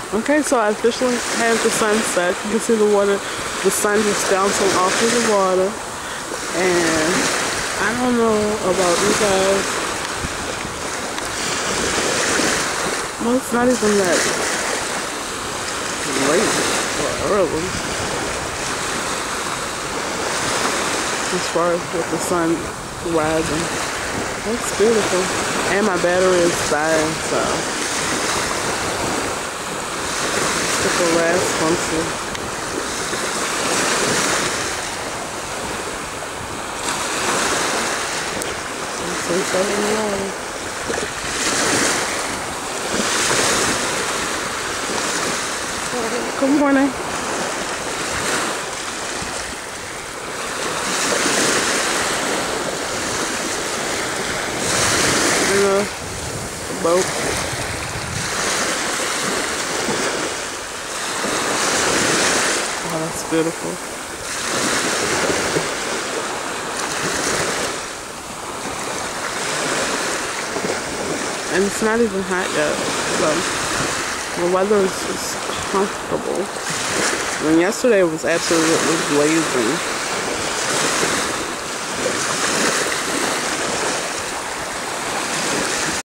Okay, so I officially had the sunset. You can see the water, the sun just bouncing off of the water. And I don't know about you guys. Well, it's not even that late or early as far as with the sun rising. That's beautiful. And my battery is dying, so it will last function. Good morning. And the boat. Oh, that's beautiful. And it's not even hot yet, so the weather is just comfortable. I mean, yesterday was absolutely blazing.